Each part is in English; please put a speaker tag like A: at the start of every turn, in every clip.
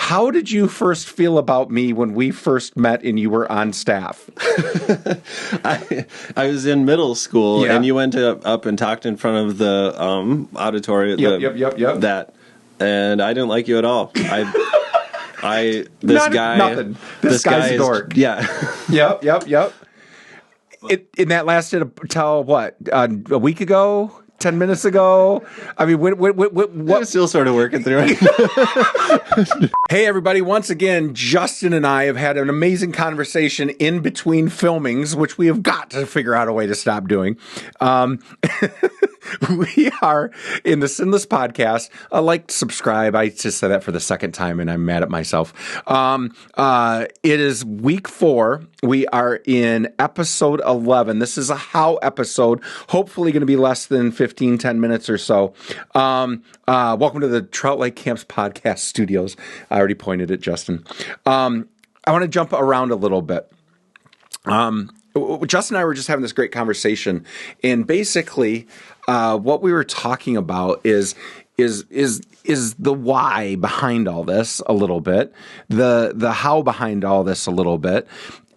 A: how did you first feel about me when we first met and you were on staff?
B: I was in middle school,
A: Yeah.
B: and you went up and talked in front of the auditorium.
A: Yep.
B: That, and I didn't like you at all. This
A: guy's a dork.
B: Yeah.
A: Yep. And that lasted till what? A week ago? 10 minutes ago? I mean, what?
B: I'm still sort of working through it.
A: Hey, everybody. Once again, Justin and I have had an amazing conversation in between filmings, which we have got to figure out a way to stop doing. We are in the Sinless Podcast. Like, subscribe. I just said that for the second time, and I'm mad at myself. It is week 4. We are in episode 11. This is a how episode, hopefully going to be less than 10 minutes or so. Welcome to the Trout Lake Camps Podcast Studios. I already pointed at Justin. I want to jump around a little bit. Justin and I were just having this great conversation, and basically, what we were talking about is the why behind all this a little bit, the how behind all this a little bit,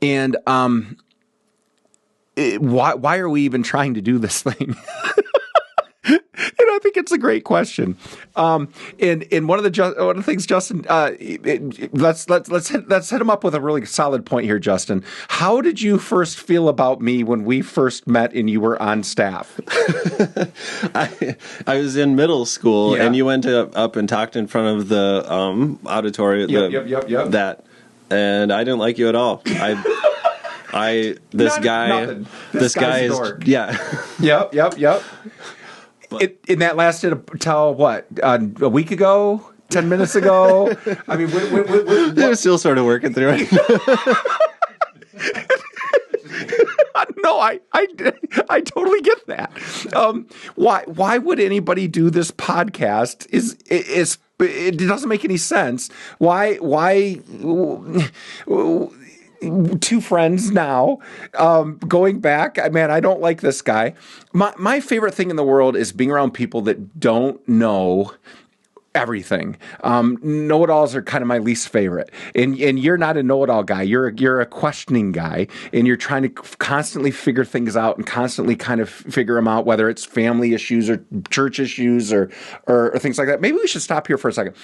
A: and why are we even trying to do this thing? And I think it's a great question. And one of the things, Justin, let's hit him up with a really solid point here, Justin. How did you first feel about me when we first met and you were on staff?
B: I was in middle school,
A: Yeah.
B: and you went up and talked in front of the auditorium.
A: Yep.
B: That, and I didn't like you at all. This guy's
A: a dork.
B: Yeah.
A: Yep. And that lasted till what? A week ago? 10 minutes ago? I mean,
B: I'm still sort of working through it.
A: No, I totally get that. Why would anybody do this podcast? It doesn't make any sense. Why? Two friends now, going back. I don't like this guy. My favorite thing in the world is being around people that don't know everything. Know-it-alls are kind of my least favorite. And you're not a know-it-all guy. You're a questioning guy, and you're trying to constantly figure things out and constantly kind of figure them out, whether it's family issues or church issues or things like that. Maybe we should stop here for a second.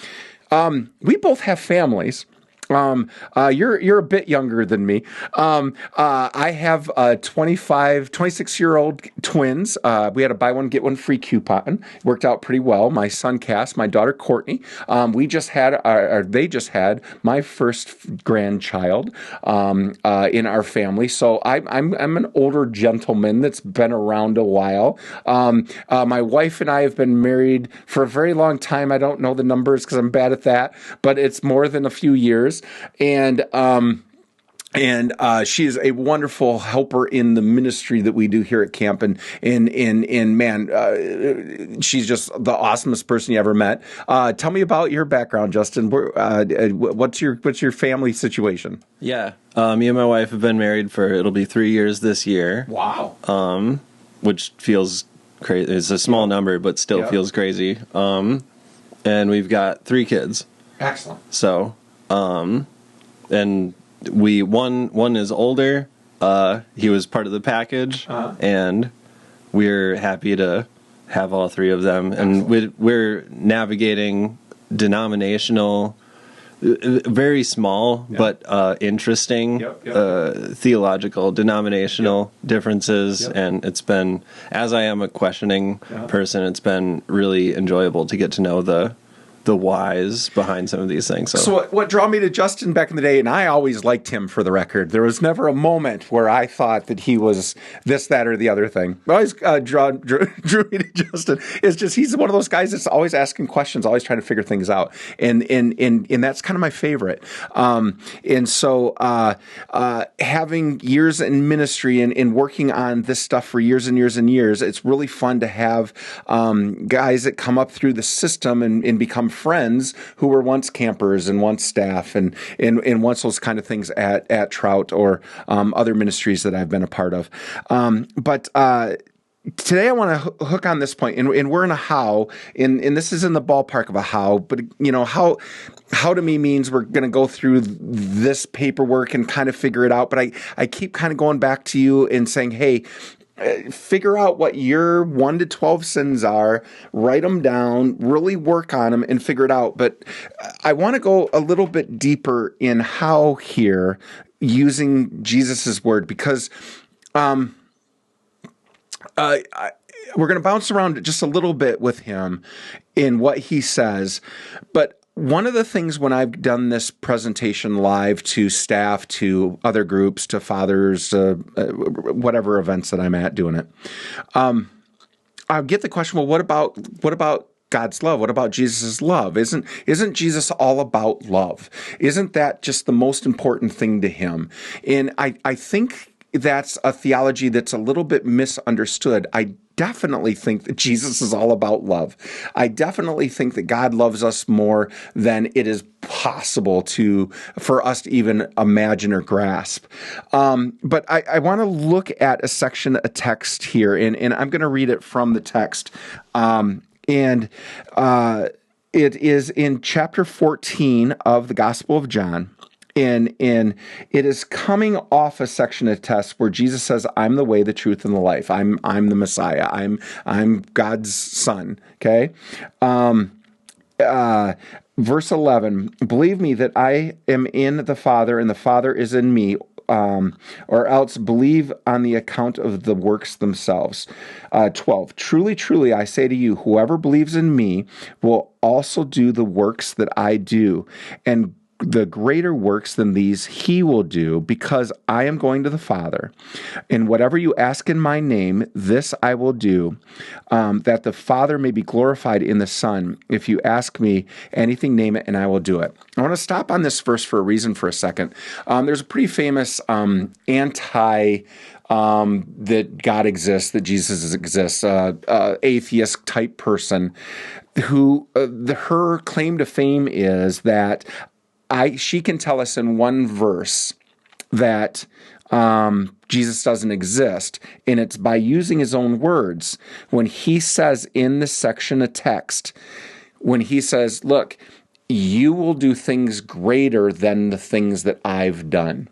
A: We both have families. You're a bit younger than me. I have 26-year-old twins. We had a buy one, get one free coupon. Worked out pretty well. My son Cass, my daughter Courtney. They just had my first grandchild, in our family. So I'm an older gentleman that's been around a while. My wife and I have been married for a very long time. I don't know the numbers because I'm bad at that, but it's more than a few years. And she is a wonderful helper in the ministry that we do here at camp. And man, she's just the awesomest person you ever met. Tell me about your background, Justin. What's your family situation?
B: Yeah. Me and my wife have been married it'll be 3 years this year.
A: Wow.
B: Which feels crazy. It's a small number, but still feels crazy. And we've got 3 kids.
A: Excellent.
B: So, and one is older. He was part of the package, and we're happy to have all 3 of them. And we're navigating denominational, very small but interesting theological denominational differences. And it's been, as I am a questioning person, it's been really enjoyable to get to know the whys behind some of these things.
A: So what drew me to Justin back in the day, and I always liked him for the record, there was never a moment where I thought that he was this, that, or the other thing. What always drew me to Justin is just he's one of those guys that's always asking questions, always trying to figure things out. And that's kind of my favorite. And so having years in ministry and working on this stuff for years and years and years, it's really fun to have guys that come up through the system and become friends who were once campers and once staff and once those kind of things at Trout or other ministries that I've been a part of. But today I want to hook on this point, and we're in a how, and this is in the ballpark of a how, but how to me means we're going to go through this paperwork and kind of figure it out. But I keep kind of going back to you and saying, hey, figure out what your 1 to 12 sins are, write them down, really work on them and figure it out. But I want to go a little bit deeper in how here using Jesus's word, because we're going to bounce around just a little bit with him in what he says. But one of the things when I've done this presentation live to staff, to other groups, to fathers, whatever events that I'm at doing it, I get the question, well, what about God's love? What about Jesus' love? Isn't Jesus all about love? Isn't that just the most important thing to him? And I think that's a theology that's a little bit misunderstood. I definitely think that Jesus is all about love. I definitely think that God loves us more than it is possible for us to even imagine or grasp. But I want to look at a section, a text here, and I'm going to read it from the text. It is in chapter 14 of the Gospel of John. And it is coming off a section of text where Jesus says, "I'm the way, the truth, and the life. I'm the Messiah. I'm God's son." Okay. Verse 11, "Believe me that I am in the Father and the Father is in me, or else believe on the account of the works themselves." 12, "Truly, truly, I say to you, whoever believes in me will also do the works that I do, and the greater works than these he will do, because I am going to the Father. And whatever you ask in my name, this I will do, that the Father may be glorified in the Son. If you ask me anything, name it, and I will do it." I want to stop on this verse for a reason for a second. There's a pretty famous anti that God exists, that Jesus exists, atheist type person who her claim to fame is that she can tell us in one verse that Jesus doesn't exist, and it's by using his own words. When he says in this section of text, when he says, "Look, you will do things greater than the things that I've done."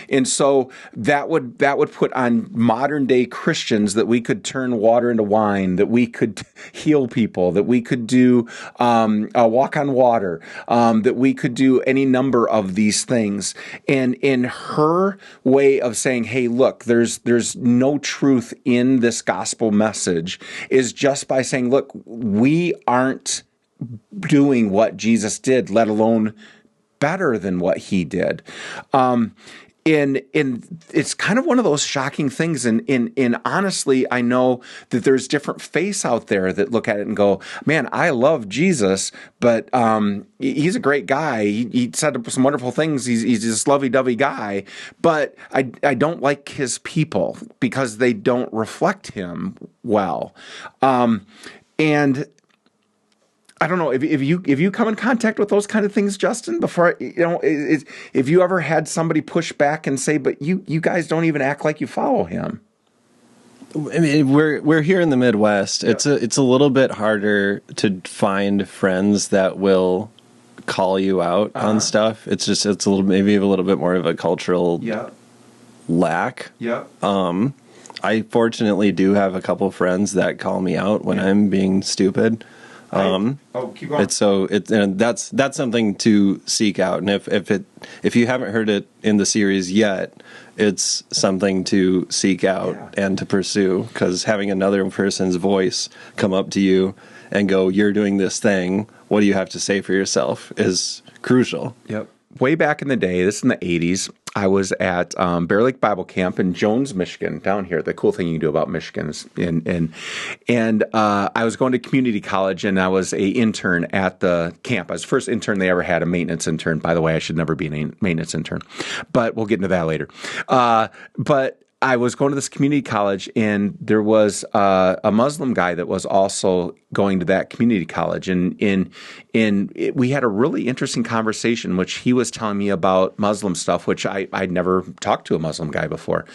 A: And so that would put on modern day Christians that we could turn water into wine, that we could heal people, that we could do walk on water, that we could do any number of these things. And in her way of saying, "Hey, look, there's no truth in this gospel message," is just by saying, "Look, we aren't doing what Jesus did, let alone better than what he did." And it's kind of one of those shocking things. And honestly, I know that there's different faiths out there that look at it and go, "Man, I love Jesus, but he's a great guy. He said some wonderful things. He's this lovey-dovey guy, but I don't like his people because they don't reflect him well." And I don't know if you come in contact with those kind of things, Justin. Before if you ever had somebody push back and say, "But you guys don't even act like you follow him."
B: I mean, we're here in the Midwest. Yeah. It's a little bit harder to find friends that will call you out on stuff. It's a little bit more of a cultural lack. Yeah. I fortunately do have a couple friends that call me out when I'm being stupid.
A: Keep going.
B: That's something to seek out, and if you haven't heard it in the series yet, it's something to seek out and to pursue, because having another person's voice come up to you and go, "You're doing this thing. What do you have to say for yourself?" is crucial.
A: Yep. Way back in the day, this is in the 80s, I was at Bear Lake Bible Camp in Jones, Michigan, down here. The cool thing you can do about Michigan is, and I was going to community college, and I was a intern at the camp. I was the first intern they ever had, a maintenance intern. By the way, I should never be a maintenance intern, but we'll get into that later. But I was going to this community college, and there was a Muslim guy that was also going to that community college, and we had a really interesting conversation, which he was telling me about Muslim stuff, which I'd never talked to a Muslim guy before,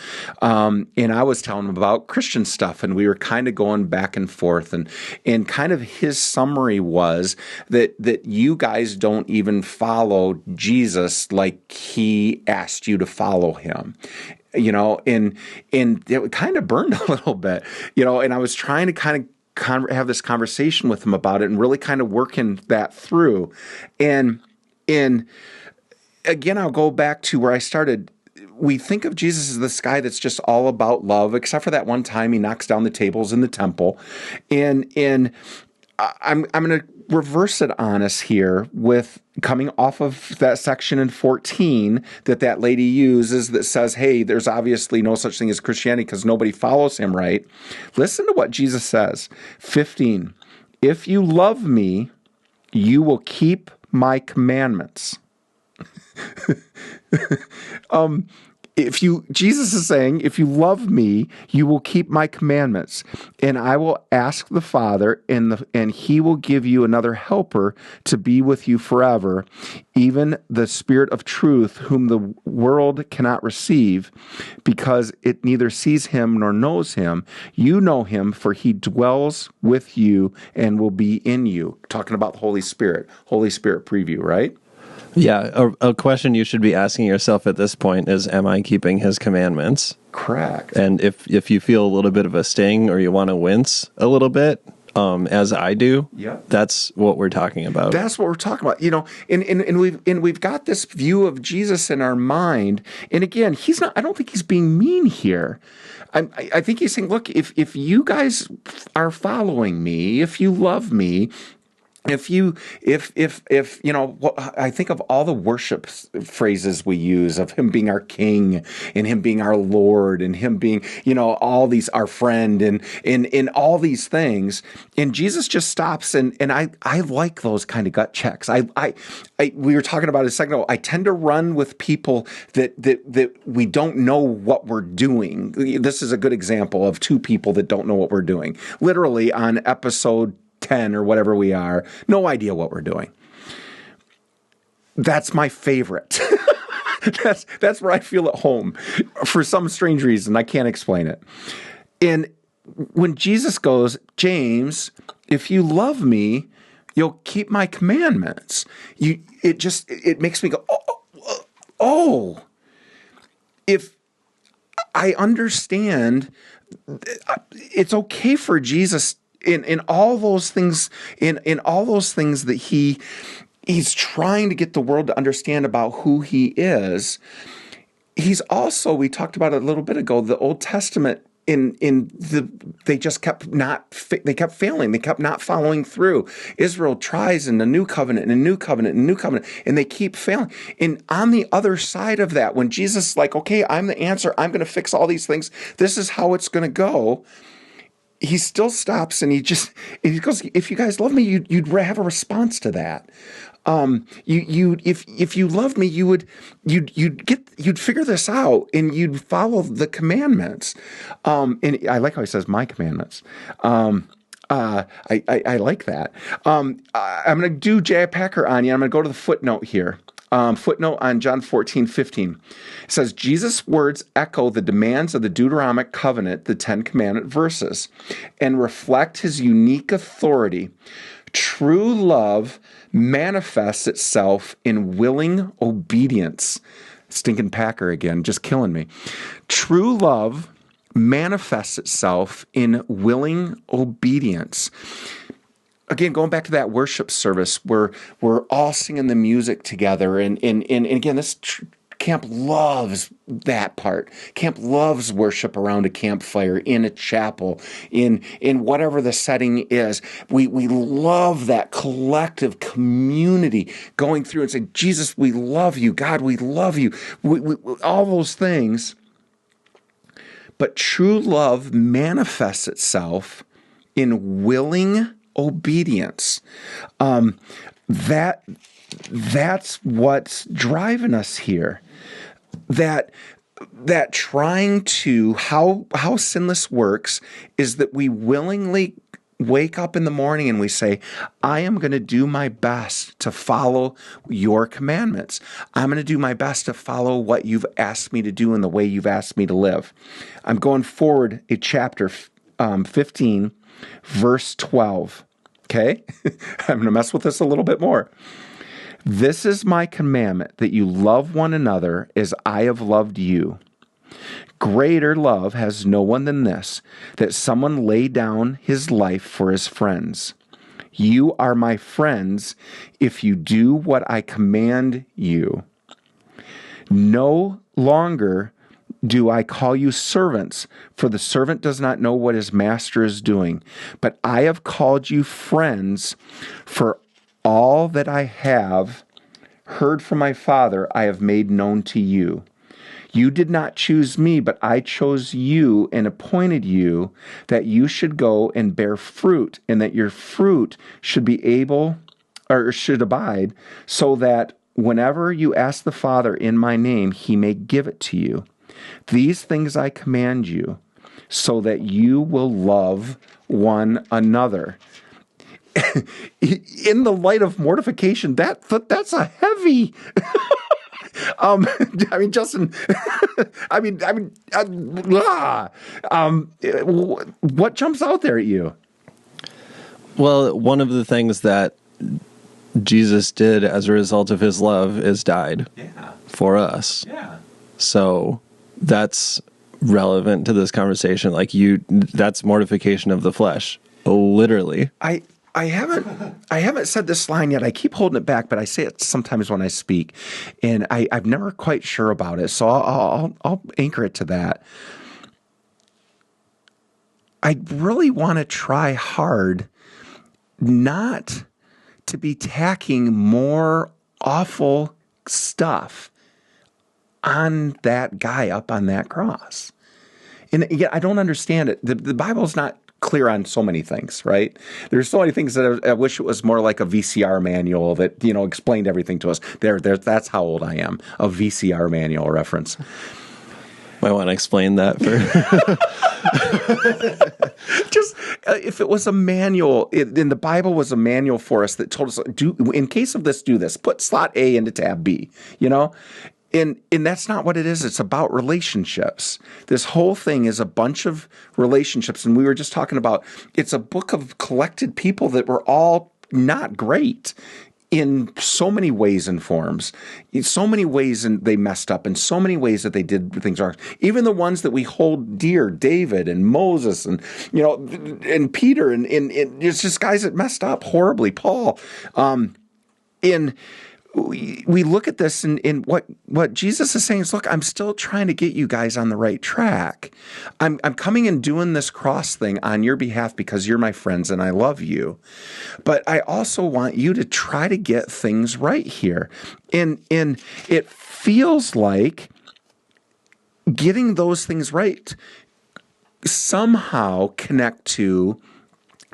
A: and I was telling him about Christian stuff, and we were kind of going back and forth, and kind of his summary was that you guys don't even follow Jesus like he asked you to follow him. And it kind of burned a little bit, and I was trying to kind of have this conversation with him about it and really kind of working that through. And again, I'll go back to where I started. We think of Jesus as this guy that's just all about love, except for that one time he knocks down the tables in the temple. And I'm going to reverse it on us here with coming off of that section in 14 that lady uses that says, hey, there's obviously no such thing as Christianity because nobody follows him, right? Listen to what Jesus says. 15, if you love me, you will keep my commandments. Jesus is saying, if you love me, you will keep my commandments, and I will ask the Father, and he will give you another helper to be with you forever, even the Spirit of truth, whom the world cannot receive, because it neither sees him nor knows him. You know him, for he dwells with you and will be in you. Talking about the Holy Spirit preview, right?
B: Yeah, a question you should be asking yourself at this point is, am I keeping his commandments?
A: Correct.
B: And if you feel a little bit of a sting or you want to wince a little bit, as I do, that's what we're talking about.
A: That's what we're talking about. And we've got this view of Jesus in our mind. And again, he's not. I don't think he's being mean here. I think he's saying, look, if you guys are following me, if you love me, if I think of all the worship phrases we use of him being our king and him being our Lord and him being, all these, our friend and all these things. And Jesus just stops. And I like those kind of gut checks. We were talking about it a second ago. I tend to run with people that we don't know what we're doing. This is a good example of two people that don't know what we're doing. Literally on episode 10 or whatever we are, no idea what we're doing. That's my favorite. That's where I feel at home for some strange reason. I can't explain it. And when Jesus goes, James, if you love me, you'll keep my commandments. It makes me go, oh. If I understand, it's okay for Jesus in all those things, in all those things that he's trying to get the world to understand about who he is. He's also, we talked about it a little bit ago, the Old Testament they just kept they kept failing. They kept not following through. Israel tries in the new covenant and a new covenant and a new covenant, and they keep failing. And on the other side of that, when Jesus is like, okay, I'm the answer. I'm going to fix all these things. This is how it's going to go. He still stops and he goes, if you guys love me, you'd have a response to that. If you loved me, you'd figure this out and you'd follow the commandments. And I like how he says my commandments. I like that. I'm going to do J.I. Packer on you. I'm going to go to the footnote here. Footnote on John 14:15. It says, Jesus' words echo the demands of the Deuteronomic covenant, the 10 commandment verses, and reflect his unique authority. True love manifests itself in willing obedience. Stinking Packer again, just killing me. True love manifests itself in willing obedience. Again, going back to that worship service where we're all singing the music together. And again, this camp loves that part. Camp loves worship around a campfire, in a chapel, in whatever the setting is. We love that collective community going through and saying, Jesus, we love you. God, we love you. We all those things. But true love manifests itself in willing obedience. That's what's driving us here. That trying to, how sinless works is that we willingly wake up in the morning and we say, I am going to do my best to follow your commandments. I'm going to do my best to follow what you've asked me to do and the way you've asked me to live. I'm going forward in chapter 15, verse 12. Okay? I'm going to mess with this a little bit more. This is my commandment, that you love one another as I have loved you. Greater love has no one than this, that someone lay down his life for his friends. You are my friends if you do what I command you. No longer do I call you servants, for the servant does not know what his master is doing. But I have called you friends, for all that I have heard from my Father I have made known to you. You did not choose me, but I chose you and appointed you that you should go and bear fruit, and that your fruit should be able, or should abide, so that whenever you ask the Father in my name, he may give it to you. These things I command you, so that you will love one another. In the light of mortification, that's a heavy. I mean, Justin. What jumps out there at you?
B: Well, one of the things that Jesus did as a result of his love is died for us.
A: Yeah.
B: So that's relevant to this conversation. Like that's mortification of the flesh, literally.
A: I haven't said this line yet. I keep holding it back, but I say it sometimes when I speak, and I'm never quite sure about it. So I'll anchor it to that. I really want to try hard not to be tacking more awful stuff on that guy up on that cross. And yet I don't understand it. The Bible's not clear on so many things, right? There's so many things that I wish it was more like a VCR manual that, explained everything to us. That's how old I am. A VCR manual reference.
B: Might want to explain that for
A: just if it was a manual, and the Bible was a manual for us that told us, in case of this, do this. Put slot A into tab B, And that's not what it is. It's about relationships. This whole thing is a bunch of relationships. And we were just talking about, it's a book of collected people that were all not great in so many ways and forms. In so many ways and they messed up, in so many ways that they did things wrong. Even the ones that we hold dear, David and Moses and, and Peter, and it's just guys that messed up horribly. Paul. We look at this and what Jesus is saying is, look, I'm still trying to get you guys on the right track. I'm coming and doing this cross thing on your behalf because you're my friends and I love you. But I also want you to try to get things right here. And it feels like getting those things right somehow connect to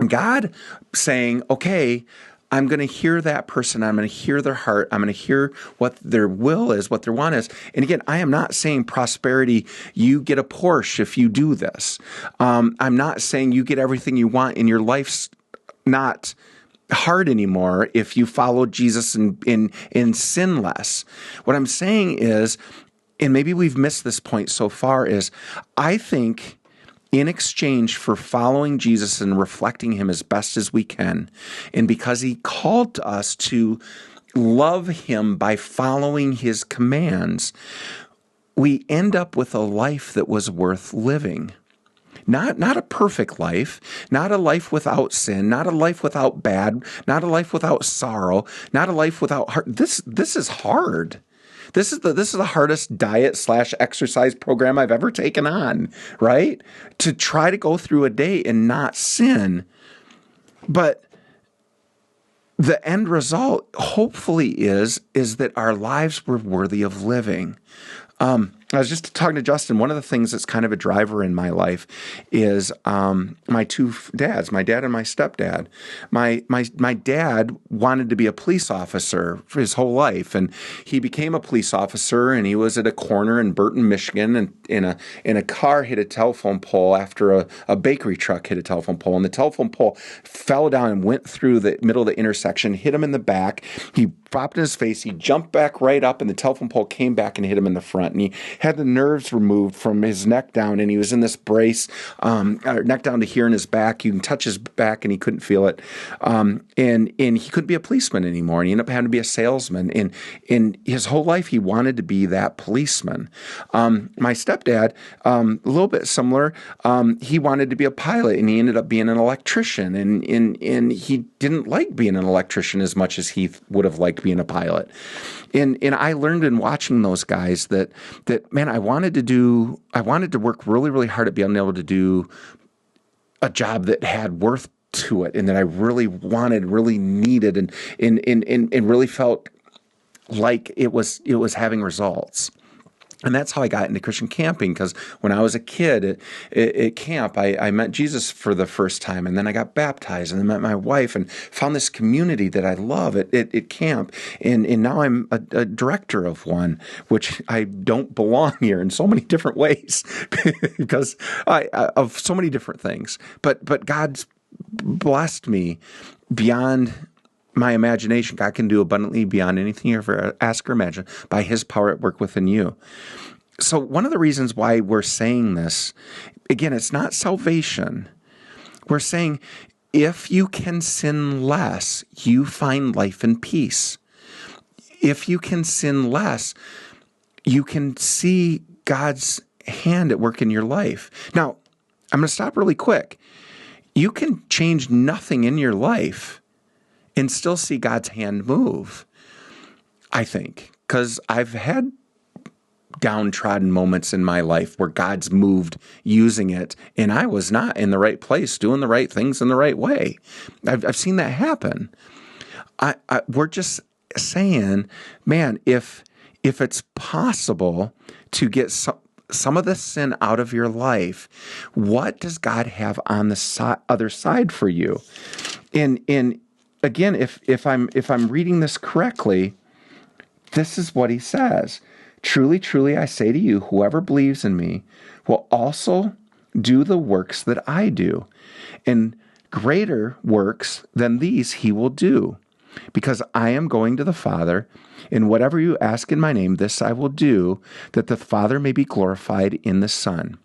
A: God saying, okay, I'm going to hear that person. I'm going to hear their heart. I'm going to hear what their will is, what their want is. And again, I am not saying prosperity, you get a Porsche if you do this. I'm not saying you get everything you want and your life's not hard anymore if you follow Jesus and sin less. What I'm saying is, and maybe we've missed this point so far, is I think in exchange for following Jesus and reflecting him as best as we can, and because he called us to love him by following his commands, we end up with a life that was worth living. Not a perfect life, not a life without sin, not a life without bad, not a life without sorrow, not a life without heart. This is hard. This is the hardest diet/exercise program I've ever taken on, right? To try to go through a day and not sin. But the end result, hopefully, is that our lives were worthy of living. I was just talking to Justin. One of the things that's kind of a driver in my life is my two dads, my dad and my stepdad. My dad wanted to be a police officer for his whole life, and he became a police officer. And he was at a corner in Burton, Michigan, and in a car hit a telephone pole after a bakery truck hit a telephone pole, and the telephone pole fell down and went through the middle of the intersection, hit him in the back. He popped in his face. He jumped back right up, and the telephone pole came back and hit him in the front. And he had the nerves removed from his neck down, and he was in this brace, neck down to here in his back. You can touch his back, and he couldn't feel it. And he couldn't be a policeman anymore. And he ended up having to be a salesman. And in his whole life, he wanted to be that policeman. My stepdad, a little bit similar. He wanted to be a pilot, and he ended up being an electrician. And he didn't like being an electrician as much as he would have liked being a pilot. And I learned in watching those guys that man, I wanted to work really, really hard at being able to do a job that had worth to it, and that I really wanted, really needed, and really felt like it was having results. And that's how I got into Christian camping, because when I was a kid at camp, I met Jesus for the first time, and then I got baptized, and then met my wife, and found this community that I love at camp. And now I'm a director of one, which I don't belong here in so many different ways because of so many different things. But God's blessed me beyond my imagination. God can do abundantly beyond anything you ever ask or imagine by his power at work within you. So one of the reasons why we're saying this, again, it's not salvation. We're saying if you can sin less, you find life and peace. If you can sin less, you can see God's hand at work in your life. Now, I'm going to stop really quick. You can change nothing in your life and still see God's hand move, I think, because I've had downtrodden moments in my life where God's moved using it, and I was not in the right place, doing the right things in the right way. I've seen that happen. We're just saying, man, if it's possible to get some of the sin out of your life, what does God have on the other side for you? And again, if I'm reading this correctly, this is what he says. Truly, truly, I say to you, whoever believes in me will also do the works that I do, and greater works than these he will do, because I am going to the Father, and whatever you ask in my name, this I will do, that the Father may be glorified in the Son.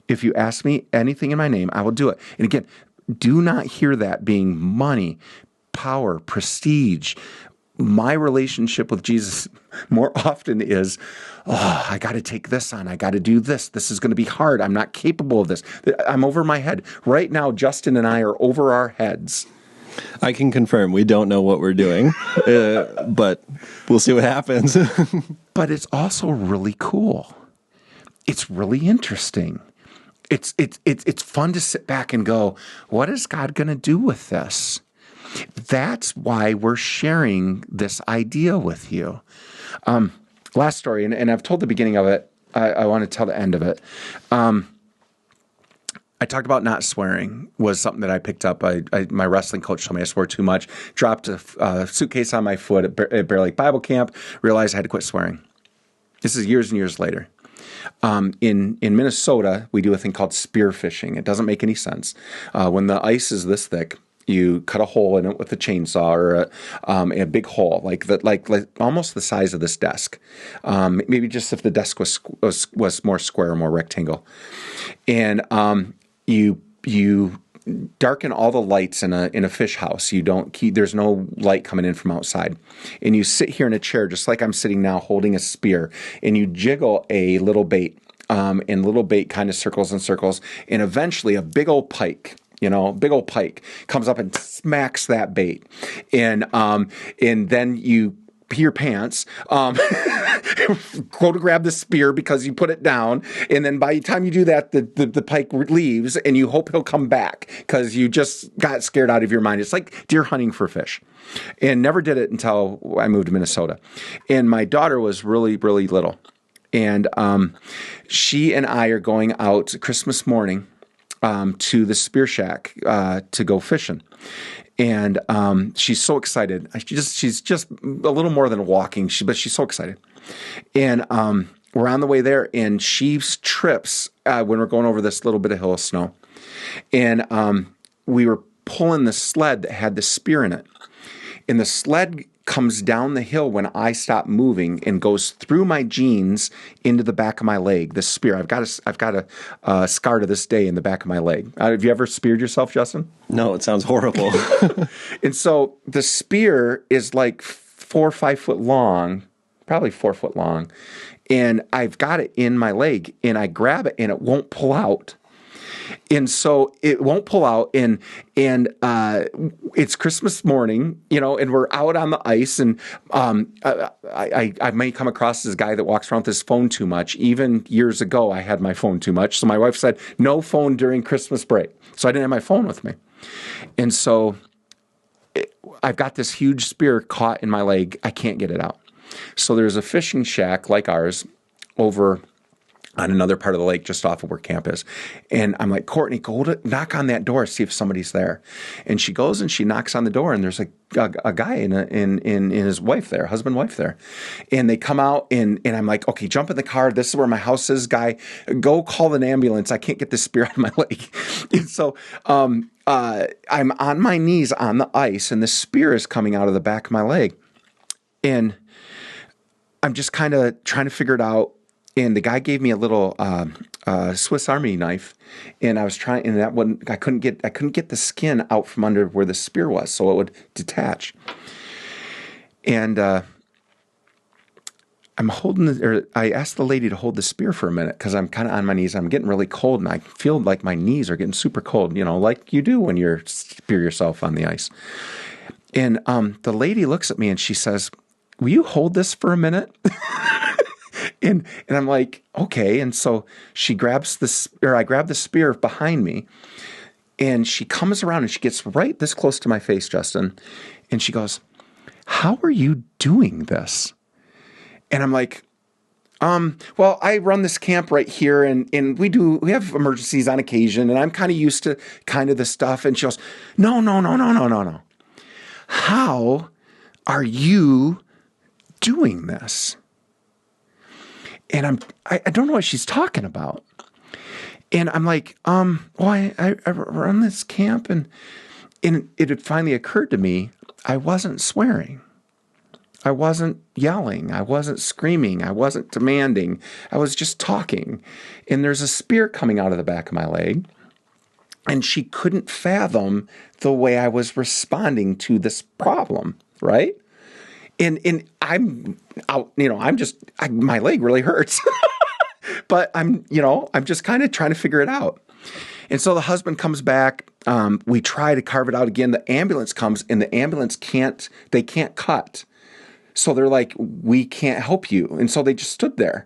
A: If you ask me anything in my name, I will do it. And again, do not hear that being money, power, prestige. My relationship with Jesus more often is, I got to take this on. I got to do this. This is going to be hard. I'm not capable of this. I'm over my head. Right now, Justin and I are over our heads.
B: I can confirm we don't know what we're doing, but we'll see what happens.
A: But it's also really cool. It's really interesting. It's fun to sit back and go, what is God going to do with this? That's why we're sharing this idea with you. Last story, and I've told the beginning of it. I want to tell the end of it. I talked about not swearing was something that I picked up. My wrestling coach told me I swore too much. Dropped a suitcase on my foot at Bear Lake Bible Camp. Realized I had to quit swearing. This is years and years later. In Minnesota, we do a thing called spear fishing. It doesn't make any sense. When the ice is this thick, you cut a hole in it with a chainsaw, or a big hole, like almost the size of this desk. Maybe just if the desk was more square or more rectangle, and you darken all the lights in a fish house. You don't keep, there's no light coming in from outside, and you sit here in a chair just like I'm sitting now, holding a spear, and you jiggle a little bait, and little bait kind of circles and circles, and eventually a big old pike. Big old pike comes up and smacks that bait, and then you pee your pants, go to grab the spear because you put it down, and then by the time you do that, the pike leaves, and you hope he'll come back because you just got scared out of your mind. It's like deer hunting for fish, and never did it until I moved to Minnesota, and my daughter was really, really little. And she and I are going out Christmas morning to the Spear Shack to go fishing. And she's so excited. She's just a little more than walking, but she's so excited. And we're on the way there, and she trips when we're going over this little bit of hill of snow. And we were pulling the sled that had the spear in it. And the sled comes down the hill when I stop moving and goes through my jeans into the back of my leg. The spear. I've got a scar to this day in the back of my leg. Have you ever speared yourself, Justin?
B: No, it sounds horrible.
A: And so the spear is like 4 or 5 foot long, probably 4 foot long. And I've got it in my leg, and I grab it and it won't pull out. And so it won't pull out, and it's Christmas morning, and we're out on the ice, and I may come across this guy that walks around with his phone too much. Even years ago, I had my phone too much. So my wife said, no phone during Christmas break. So I didn't have my phone with me. And so I've got this huge spear caught in my leg. I can't get it out. So there's a fishing shack like ours over on another part of the lake just off of where camp is. And I'm like, Courtney, go knock on that door, see if somebody's there. And she goes and she knocks on the door, and there's a guy and his wife there, husband, wife there. And they come out, and I'm like, okay, jump in the car. This is where my house is, guy. Go call an ambulance. I can't get this spear out of my leg. And so I'm on my knees on the ice, and the spear is coming out of the back of my leg. And I'm just kind of trying to figure it out. And the guy gave me a little Swiss Army knife, and I was trying, and that one I couldn't get the skin out from under where the spear was, so it would detach. And I asked the lady to hold the spear for a minute because I'm kind of on my knees. I'm getting really cold, and I feel like my knees are getting super cold, like you do when you spear yourself on the ice. And the lady looks at me and she says, "Will you hold this for a minute?" And I'm like, okay. And so she grabs I grab the spear behind me, and she comes around and she gets right this close to my face, Justin. And she goes, "How are you doing this?" And I'm like, well, I run this camp right here, and we have emergencies on occasion, and I'm kind of used to kind of the stuff. And she goes, No. How are you doing this? And I don't know what she's talking about. And I'm like, well, I run this camp, and it had finally occurred to me, I wasn't swearing. I wasn't yelling. I wasn't screaming. I wasn't demanding. I was just talking. And there's a spear coming out of the back of my leg. And she couldn't fathom the way I was responding to this problem, right? And I'm out, my leg really hurts, but I'm just kind of trying to figure it out. And so the husband comes back. We try to carve it out again. The ambulance comes, and the ambulance can't cut. So they're like, we can't help you. And so they just stood there.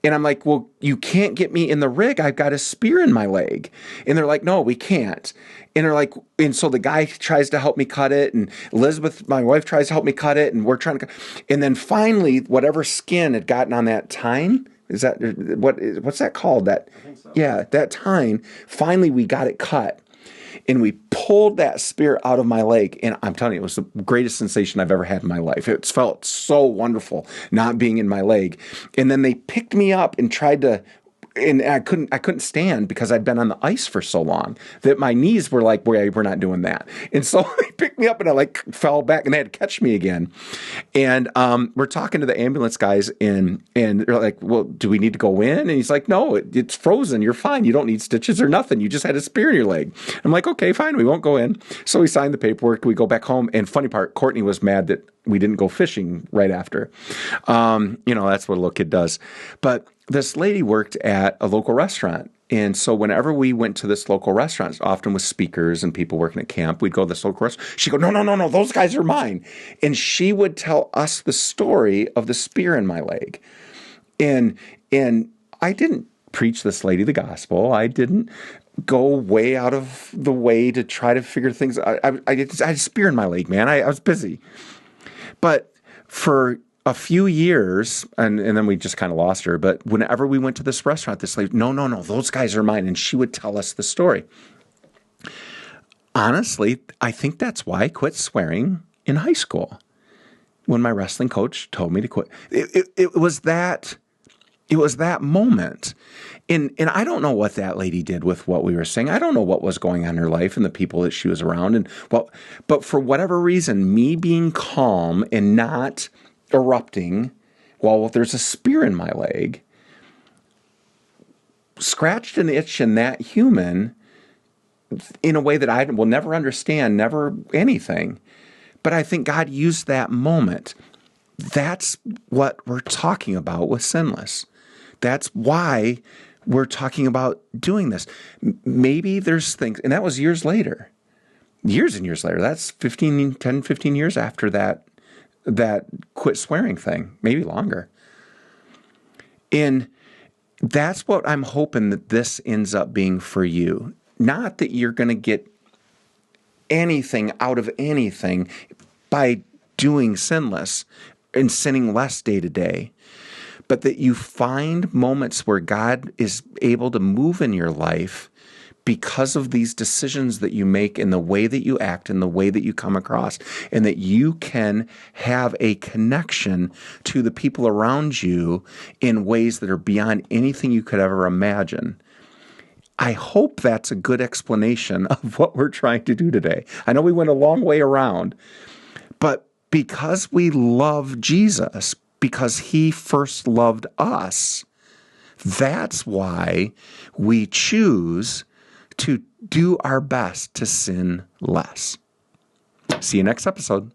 A: And I'm like, well, you can't get me in the rig. I've got a spear in my leg. And they're like, no, we can't. And they're like, and so the guy tries to help me cut it. And Elizabeth, my wife, tries to help me cut it. And we're trying to cut. And then finally, whatever skin had gotten on that tine, what's that called? I think so. Yeah, that tine. Finally, we got it cut. And we pulled that spear out of my leg. And I'm telling you, it was the greatest sensation I've ever had in my life. It felt so wonderful not being in my leg. And then they picked me up and tried to, and I couldn't stand because I'd been on the ice for so long that my knees were like, we're not doing that. And so they picked me up, and I fell back, and they had to catch me again. And we're talking to the ambulance guys, and they're like, well, do we need to go in? And he's like, no, it's frozen. You're fine. You don't need stitches or nothing. You just had a spear in your leg. I'm like, okay, fine. We won't go in. So we signed the paperwork. We go back home. And funny part, Courtney was mad that we didn't go fishing right after. That's what a little kid does. But this lady worked at a local restaurant. And so whenever we went to this local restaurant, often with speakers and people working at camp, we'd go to this local restaurant. She'd go, no, those guys are mine. And she would tell us the story of the spear in my leg. And I didn't preach this lady the gospel. I didn't go way out of the way to try to figure things out. I had a spear in my leg, man. I was busy. But for a few years, and then we just kind of lost her. But whenever we went to this restaurant, this lady, no, those guys are mine. And she would tell us the story. Honestly, I think that's why I quit swearing in high school. When my wrestling coach told me to quit, it was that moment. And I don't know what that lady did with what we were saying. I don't know what was going on in her life and the people that she was around. But for whatever reason, me being calm and not erupting while there's a spear in my leg scratched an itch in that human in a way that I will never understand, never anything. But I think God used that moment. That's what we're talking about with Sinless. That's why we're talking about doing this. Maybe there's things, and that was years later. Years and years later. That's 10, 15 years after that quit swearing thing, maybe longer. And that's what I'm hoping that this ends up being for you. Not that you're going to get anything out of anything by doing Sinless and sinning less day to day, but that you find moments where God is able to move in your life because of these decisions that you make and the way that you act and the way that you come across, and that you can have a connection to the people around you in ways that are beyond anything you could ever imagine. I hope that's a good explanation of what we're trying to do today. I know we went a long way around, but because we love Jesus, because he first loved us, that's why we choose to do our best to sin less. See you next episode.